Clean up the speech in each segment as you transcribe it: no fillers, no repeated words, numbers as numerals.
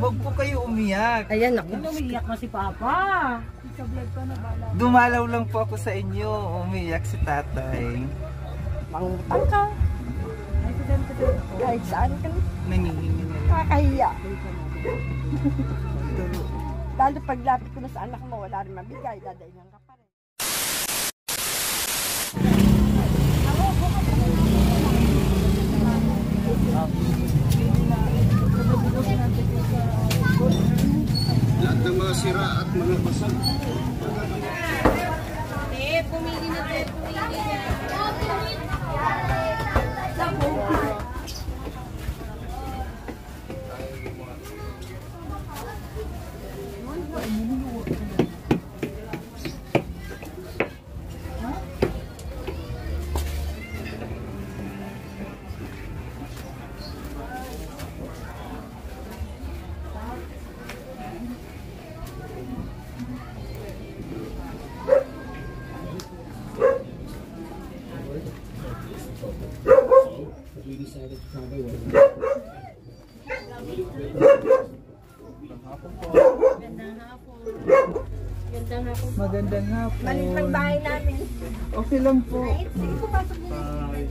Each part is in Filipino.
Huwag po kayo umiyak. Ayan ako. Umiyak na si Papa. Sa vlog ka na bala. Dumalaw lang po ako sa inyo. Umiyak si tatay. Mangutang ka. Kahit saan ka. Nangihingi na lang. Nakakahiya. Lalo paglapit ko na sa anak mo, wala rin mabigay. Dadaingan ka pa rin. Lahat ng mga sira at mga basag. Pumili na tayo. Pumili na. Magandang hapon. Malit ng bahay namin. Okay lang po. Sige po, pasok din. Bye.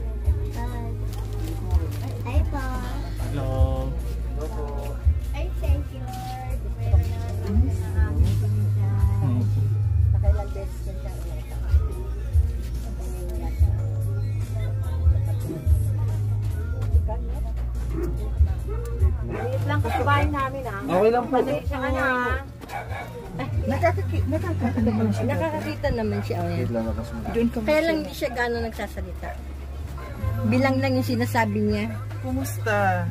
Ay po. Hello. Hello po. Ay, thank you, Lord. Meron na nakailang beses na siya. Liit lang sa bahay namin, ah. Okay lang po. Pasensya ka na, ah. Nakakakita naman siya. Kaya lang hindi siya gano'n nagsasalita. Bilang lang yung sinasabi niya. Kumusta?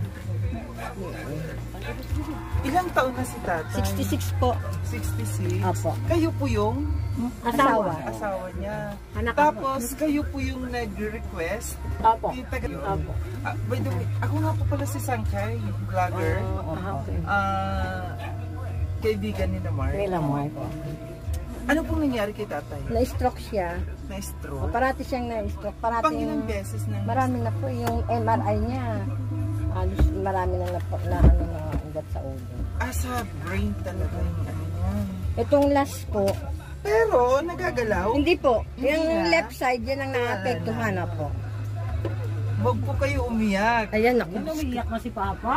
Ilang taon na si tatay? 66 po. 66? Opo. Kayo po yung Asawa. asawa niya. Anak Tapos, kayo po yung nag-request? Opo. Yung taga- Opo. By the way, ako nga po pala si Sangkay, vlogger. Kaibigan ni Namar. Po. Ano pong nangyari kay tatay? Na-stroke siya. Na-stroke? Parati siyang na-stroke. Pang ilang beses na? Marami na po yung MRI niya. Halos marami na ugat sa ulo. Sa brain talaga yung ano niya. Itong last po. Pero, nagagalaw? Hindi po. Hindi Yung na. left side, yan ang naapektuhan na po. Huwag po kayo umiyak. Ayan ako. Umiyak na si Papa.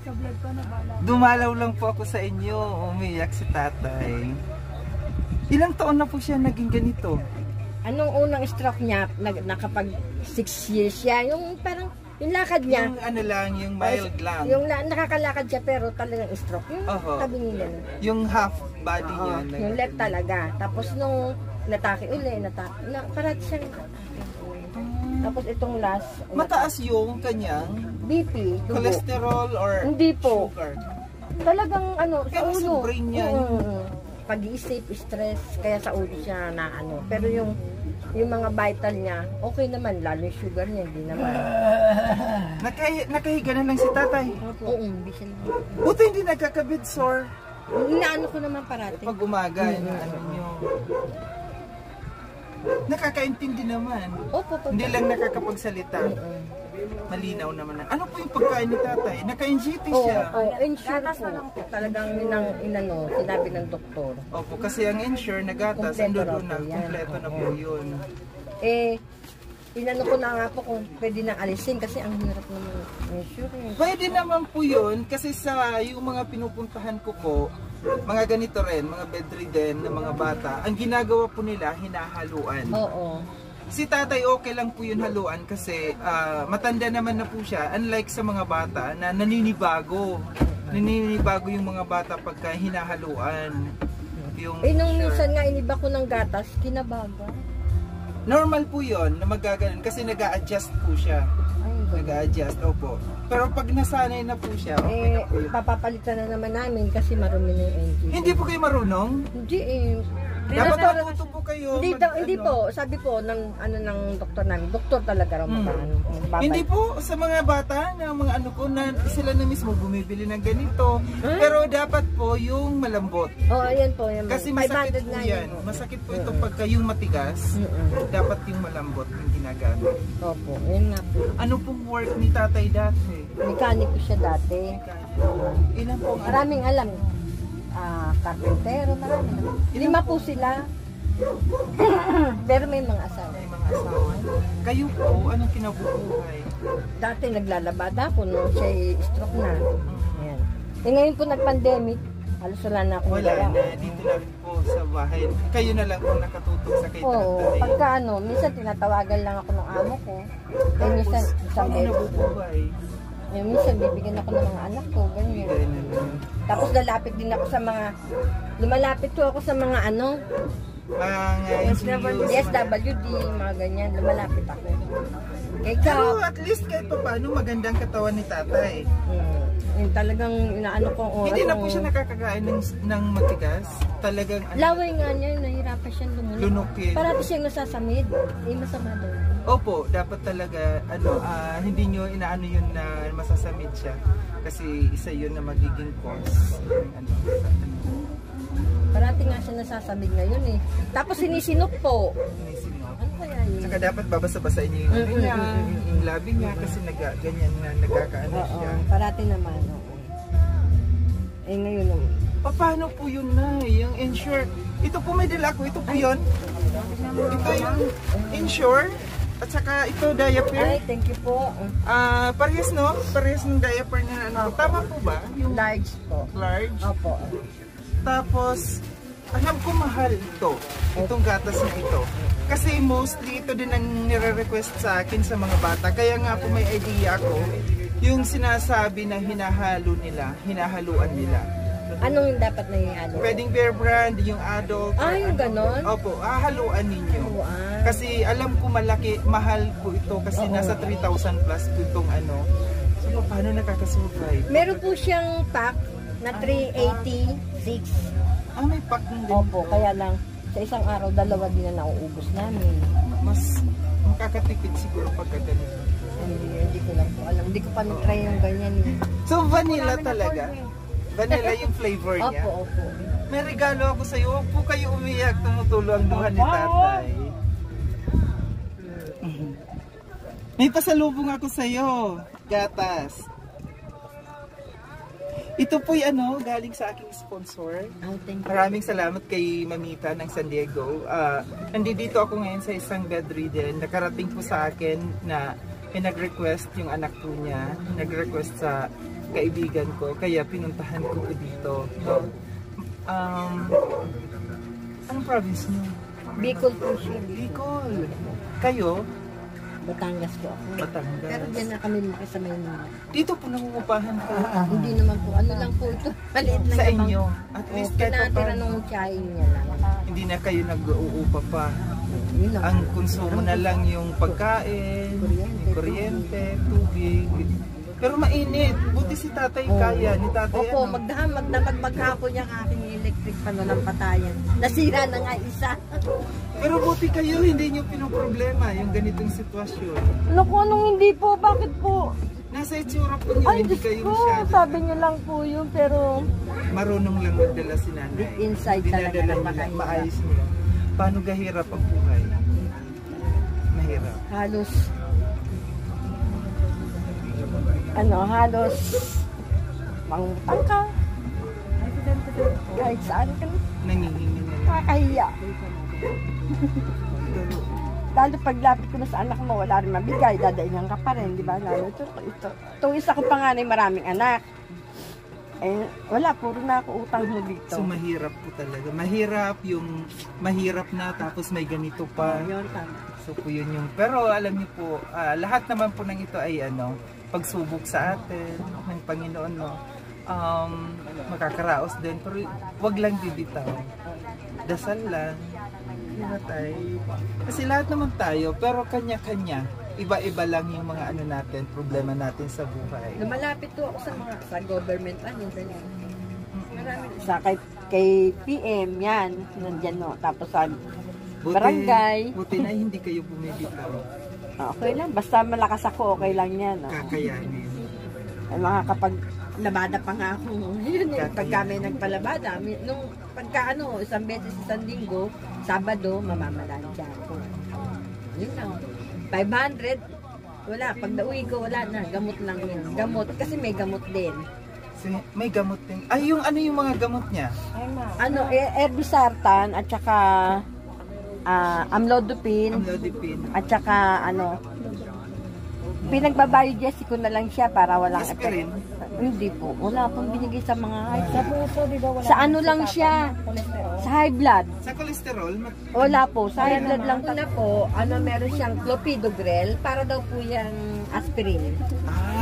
Sa vlog ka na bala. Dumalaw lang po ako sa inyo. Umiyak si tatay. Ilang taon na po siya naging ganito? Anong unang stroke niya, nakapag 6 years siya. Yung parang, yung lakad niya. Yung ano lang, yung mild lang. Yung nakakalakad siya pero talagang stroke. Yung tabi nila. Yung half body niya. Yung left talaga. Tapos nung natake uli, parati siya. Tapos itong last. Mataas yung kanyang BP, dugo. cholesterol or Hindi po. sugar. Talagang sa Pero sa ulo. brain niya. Pag-iisip, stress, kaya sa ulo siya na Pero yung mga vital niya, okay naman. Lalo yung sugar niya, hindi naman. Nakahiga na lang si tatay. Oo, hindi siya naman. Buti hindi nagkakabid sore. Inaano ko naman parati. Pag umaga, yung ano nyo. Nakakaintindi naman. Opo, Hindi lang nakakapagsalita. Malinaw naman. Ano po yung pagkain ni tatay? Naka-NGT siya. Ensure po. Talagang sinabi ng doktor. Opo, kasi ang ensure, nagatas, ando doon na, kompleto na po yun. Inano ko na nga po kung pwede na alisin kasi ang hirap naman insurance. Pwede naman po yun kasi sa yung mga pinupuntahan ko po, mga ganito rin, mga bedridden na mga bata, ang ginagawa po nila, hinahaluan. Oo. Si tatay okay lang po yun haluan kasi matanda naman na po siya, unlike sa mga bata na naninibago. Naninibago yung mga bata pagka hinahaluan. Yung nung minsan nga iniba ko ng gatas, kinabaga. Normal po yun na magaganon kasi nag-a-adjust po siya. Nag-a-adjust, opo. Pero pag nasanay na po siya, okay na po yun. Papapalitan na naman namin kasi marumi na yung engine. Hindi po kayo marunong? Hindi Dapat matuto po kayo. Hindi po, sabi po ng doktor namin, doktor talaga raw Hindi po sa mga bata na mga ano po na sila na mismo bumibili ng ganito. Pero dapat po yung malambot. Ayan po. Yan, kasi masakit po yan. Masakit po ito pagka yung matigas. Dapat yung malambot yung ginagamit. Opo, yun nga po. Ano pong work ni tatay dati? Mekaniko siya dati. Ilan po? Maraming alam. Karpentero, marami. 5 po sila. Pero may mga asawa. May mga asawa. Kayo po, anong kinabubuhay? Dati naglalabada ako nung siya stroke na. Ayan. Ngayon po nag-pandemic, halos wala na akong Wala gawa. na, dito na rin po sa bahay. Kayo na lang po nakatutok sa kay Oo, tatay. pagka minsan tinatawagan lang ako ng amo ko. Kaya minsan isang Paano nabubuhay? minsan bibigyan ako ng mga anak ko, ganyan. Tapos lalapit din ako sa mga, lumalapit ko ako sa mga SWD, mga ganyan, lumalapit ako. Pero at least kahit pa paano magandang katawan ni tatay. Yung talagang inaano kong oras. Hindi na po siya nakakakain ng matigas. Talagang laway nga niya, nahirapan siyang lunukin. Parati siyang nasasamid. Masama daw. Opo, dapat talaga hindi nyo inaano yun na masasamid siya. Kasi isa yun na magiging cause. Parati nga siya nasasamid ngayon eh. Tapos sinisinok po. Ano kaya yun? Saka dapat babasa-basain niyo yung niya, yung labi niya kasi ganyan na nagkakaano siya. Parati naman. Ngayon naman. Paano po yun na? Yung insure. Ito po may dala ko. Ito po yun. Ito yung insure. At saka ito diaper. Ay, thank you po. Parehas no? Parehas ng diaper na ano. Tama po ba? Yung large po. Large? Opo. Tapos, alam ko mahal ito. Itong gatas na ito. Kasi mostly ito din ang nire-request sa akin sa mga bata. Kaya nga po may idea ako. Yung sinasabi na hinahaluan nila. Anong dapat na ihalo? Pwedeng Bear Brand, yung adult. Yung ganon? Opo, hahaluan ninyo. Kasi alam ko mahal po ito kasi nasa 3,000 plus po itong ano. So paano nakakasurvive? Meron po siyang pack na 386. May pack din. Opo, kaya lang sa isang araw, 2 din na nauubos namin. Mas makakatipid siguro pagka ganito. Hindi ko lang po alam. Hindi ko pa na-try yung ganyan. So vanilla talaga? Vanilla yung flavor niya? Opo. May regalo ako sa iyo. Huwag po kayo umiyak. Tumutulo ang luha ni tatay. May pasalubong ako sa iyo. Gatas. Ito po'y galing sa aking sponsor. Maraming salamat kay Mamita ng San Diego. Nandito ako ngayon sa isang bedridden. Nakarating po sa akin na nag-request yung anak po niya. Nag-request sa kaibigan ko. Kaya pinuntahan ko po dito. Anong province niyo? Bicol po siya. Bicol. Kayo? Batangas po ako. Batangas. Pero dyan na kami sa Maynila. Dito po nangungupahan ka? Hindi naman po. Ano lang po ito. Maliit lang sa inyo? At least kahit pa pinatira nung tiyahin niya lang. Hindi na kayo nag-uupa pa. Ang konsumo na lang yung pagkain, kuryente, tubig. Pero mainit. Buti si tatay kaya. Ni tatay Opo, maghapon yung aking electric pananampatayan. Nasira na nga isa. Pero buti kayo, hindi nyo pinoproblema yung ganitong sitwasyon. Naku, anong hindi po? Bakit po? Nasa itsura po nyo, hindi kayo ko, masyado. sabi nyo lang po yun, pero marunong lang magdala si nanay. inside talaga Dinadala na nila, maayos nila. Paano gahirap ang buhay? Mahirap. halos mangutang ka. Kahit saan ka na. Nangihingi na lang. Nakakahiya. Lalo paglapit ko na sa anak mo, wala rin mabigay, dadainan ka pa rin, di ba? Lalo ito. Itong isa ko panganay, maraming anak. Wala, puro na ako utang mo dito. So mahirap po talaga. Mahirap na tapos may ganito pa. So po yun yung, pero alam niyo po, lahat naman po ng ito ay pagsubok sa atin ng Panginoon, no? Makakaraos din, pero wag lang bibitaw. Dasal lang. Diba tayo? Kasi lahat naman tayo, pero kanya-kanya. Iba-iba lang yung mga natin, problema natin sa buhay. Lumalapit to ako sa government, ganyan. Sa kay PM, yan. Nandyan, no. Tapos sa barangay. Buti na hindi kayo bumibitaw. Okay lang. Basta malakas ako, okay lang yan. No? Kakayanin. Ay, labada pa nga ako. Yun eh, pagka may nagpalabada, nung pagka isang beses isang linggo, Sabado, mamamalansya ako. Yun lang. 500, wala. Pag nauwi ko, wala na. Gamot lang yun. Gamot, kasi may gamot din. May gamot din. Ay, yung mga gamot niya? Erbisartan, at saka amlodipine, at saka pinagbabiodiesel ko na lang siya para walang aspirin? Hindi po. Wala pong binigay sa mga Sa puso, di ba wala? Sa lang siya. Sa high blood. Sa cholesterol? Wala po. Sa high blood lang po. Meron siyang clopidogrel para daw po yung aspirin.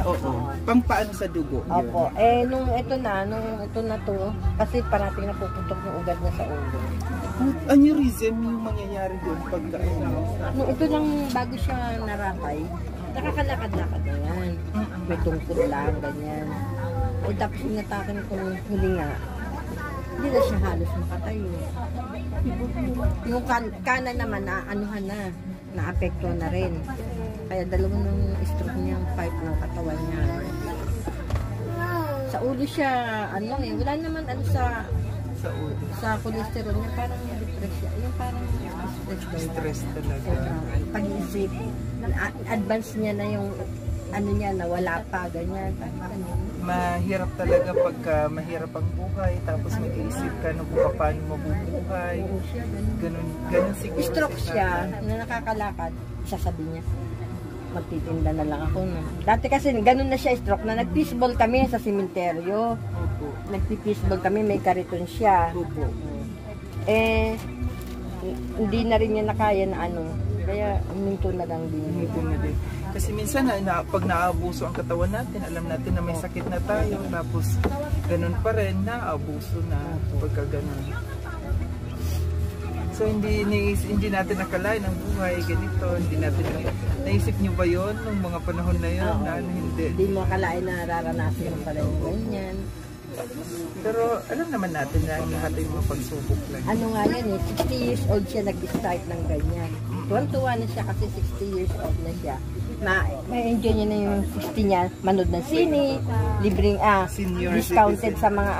Oo. Pampaano sa dugo? Opo. Nung ito na to, kasi parating na puputok yung ugat niya sa ulo. Aneurysm yung mangyayari doon pagka Nung ito lang bago siya naratay, nakakalakad-lakad na yan. May tungkol lang, ganyan. Tapos inatakin ko nung huli nga, hindi na siya halos makatayo. Yung kanan naman, naapekto na rin. Kaya dalawa ng stroke niya, ang pipe ng katawan niya. Sa ulo siya, wala naman sa cholesterol niya, parang depress siya. Yung parang stress talaga. Pag-isip, advance niya na yung niya, nawala pa, ganyan. Mahirap talaga pagka mahirap ang buhay, tapos mag-iisip ka na paano mabubuhay. Ganun siguro. Stroke siya, na nakakalakad, sasabi niya, magtitinda na lang ako. No? Dati kasi ganun na siya stroke, na nag-fishball kami sa simenteryo. Nag-fishball kami, may kariton siya. Hindi na rin niya nakaya na kaya huminto na lang din. Kasi minsan pag naabuso ang katawan natin, alam natin na may sakit na tayo, tapos ganun pa rin, naabuso na pagka ganun. So hindi natin nakalain ang buhay ganito, hindi natin naisip niyo ba yon nung mga panahon na yon? Hindi mo akalain na nararanasan mo pala yung ganyan. Pero alam naman natin na lahat ay mga pagsubok lang. Nga yan 60 years old siya nag-start ng ganyan. Tuwan-tuwa na siya kasi 60 years old na siya. May-enjoy niya na yung 60 niya, manood ng sine, libreng, discounted sa mga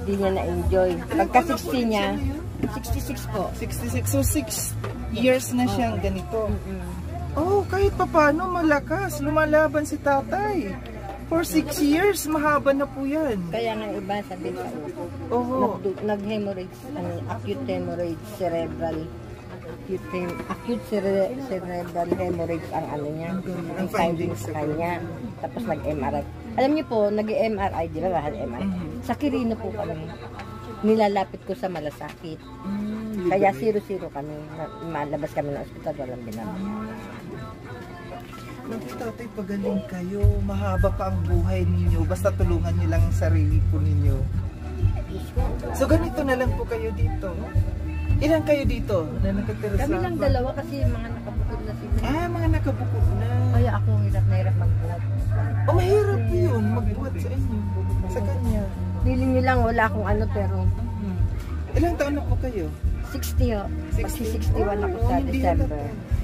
hindi niya na-enjoy. Pagka 60 niya, 66 po. 66, so 6 years na siyang ganito. Kahit papaano malakas, lumalaban si tatay. For 6 years, mahaba na po yan. Kaya nga iba sabi ko, nag-hemorrhage, acute hemorrhage cerebral. Acute cerebral hemorrhage ang niya, ang findings kanya. Tapos nag-MRI. Alam niyo po, nag-MRI, di ba lahat MRI? Sa Quirino po kami. Nilalapit ko sa malasakit. Kaya 0-0 kami. Malabas kami ng ospital, walang binabas. Tatay, pagaling kayo. Mahaba pa ang buhay ninyo. Basta tulungan niyo lang ang sarili po ninyo. So ganito na lang po kayo dito. Ilan kayo dito na nakatira sa... Kami lang dalawa kasi mga nakabukod na sila. Mga nakabukod na. Kaya ako hirap na hirap magbuhat. Mahirap po yun. Magbuhat sa inyo. Sa kanya. Feeling nyo lang wala akong pero... Ilang taon na po kayo? 60 ho. Kasi 61 ako sa December.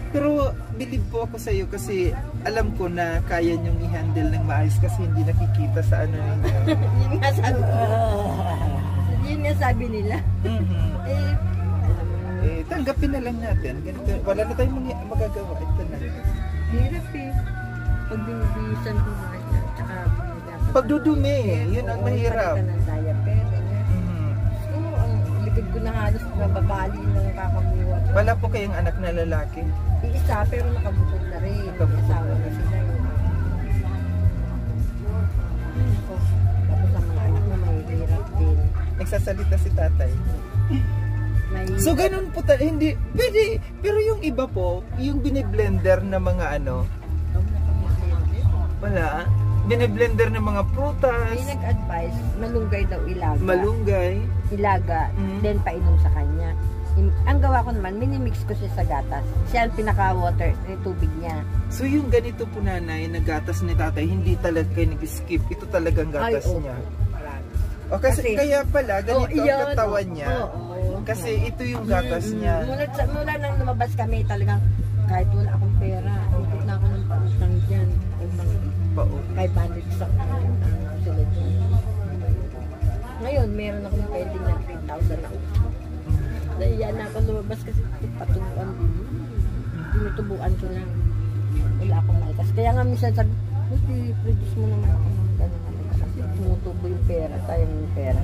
Pero believe po ako sa iyo kasi alam ko na kaya niyong i-handle ng maayos kasi hindi nakikita sa ninyo. Yun nga sabi nila. Tanggapin na lang natin. Ganito, wala na tayong magagawa. Ito na. Hirap pag binibisan ko na pagdudumi, yun ang mahirap. Ang likod ko na halos nababali ng kakamuha. Wala po kayong anak na lalaki? Isa, pero nakabukod na rin. Asawa na sila. Tapos ang mga anak na mahihirap din. Nagsasalita si tatay. So ganun po hindi pwede, pero yung iba po, yung biniblender na mga wala, biniblender ng mga prutas. May nag-advise, malunggay daw ilaga. Malunggay? Ilaga, then painom sa kanya. Ang gawa ko naman, minimix ko siya sa gatas. Siya ang pinaka-water, yung tubig niya. So yung ganito po nanay, na gatas ni tatay, hindi talaga kayo nag-skip. Ito talagang gatas niya. O kasi kaya pala, ganito ang iyon, katawan niya. Kasi ito yung gatas niya. Mula nang lumabas kami talagang kahit wala akong pera, ikot na ako ng pautang dyan. Paut. 500 isang sunod. Ngayon, meron akong pending na 3,000 na utang. Naiyan na ako lumabas kasi patubuan din. Tinutubuan ko lang. Wala akong maitas. Kaya nga minsan sabi, produce mo naman ako ng gano'n. Kasi tumutubo yung pera, sayang yung pera.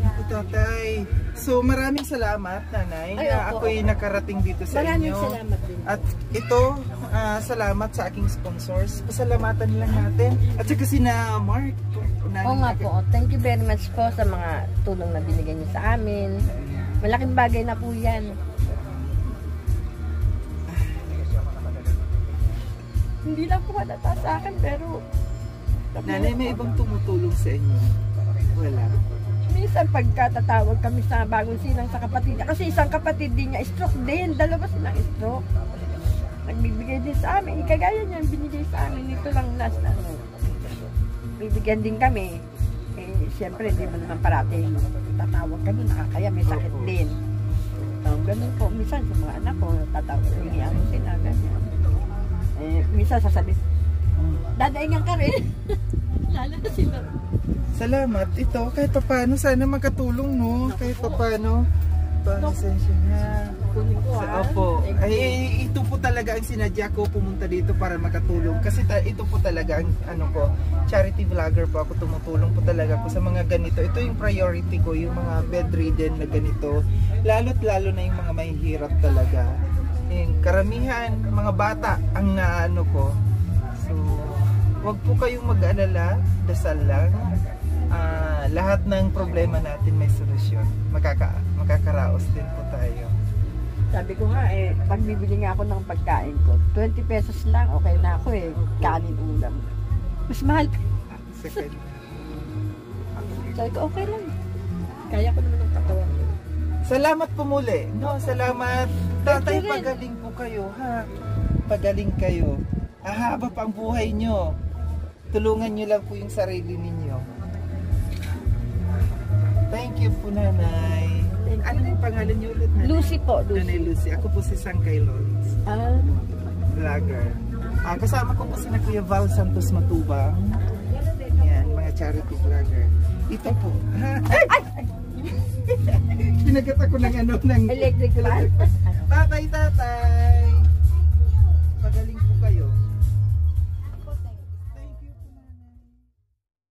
Tatay. So maraming salamat, Nanay, na ako'y nakarating dito sa maraming inyo. Salamat din. At ito, salamat sa aking sponsors. Pasalamatan lang natin. At saka si na Mark. Oo nga po. Thank you very much po sa mga tulong na binigay niyo sa amin. Malaking bagay na po yan. Hindi lang po halata sa akin, pero... Nanay, may ibang tumutulong sa inyo? Wala. Minsan pagkatatawag kami sa bagong silang sa kapatid niya. Kasi isang kapatid din niya, stroke din. Dalawa silang stroke. Nagbibigay din sa amin. Ikagaya niya, binigay sa amin. Ito lang last na. Bibigyan din kami. Eh, siyempre, di mo naman parati tatawag kami. Nakakaya, may sakit din. So, ganun po. Minsan sa mga anak ko, tatawag. Hinihan mo sila. Ganyan. Eh, minsan sasabi, dadaingan ka rin. Lalo na sila. Salamat. Ito, kahit pa paano, sana makatulong, no? Kahit pa paano. Pasensya na. Kunin ko, ha? Opo. Ay, ito po talaga ang sinadya ko pumunta dito para makatulong. Kasi ito po talaga ang ano ko, charity vlogger po ako. Tumutulong po talaga ako sa mga ganito. Ito yung priority ko, yung mga bedridden na ganito. Lalo't lalo na yung mga mahihirap talaga. Yung karamihan, mga bata ang naano ko. So, wag po kayong mag-alala. Dasal lang. Lahat ng problema natin may solusyon. Makakaraos din po tayo. Sabi ko nga pag bibili nga ako ng pagkain ko, 20 pesos lang, okay na ako kanin ulam. Mas mahal pa. Second. Sabi ko, okay lang. Kaya ko naman ang katawan ko. Salamat po muli. No, salamat. Tatay, pagaling po kayo, ha? Pagaling kayo. Ahaba pa ang buhay nyo. Tulungan nyo lang po yung sarili ninyo. Thank you po, Nanay. Ano yung pangalan niyo ulit, Nanay? Lucy po, Nanay Lucy. Ako po si Sangkay Lolis. Vlogger. Kasama ko po si na Kuya Val Santos Matubang. Yan, mga charity vlogger. Ito po. Kinagat ako ng ano, ng electric fan. Tatay,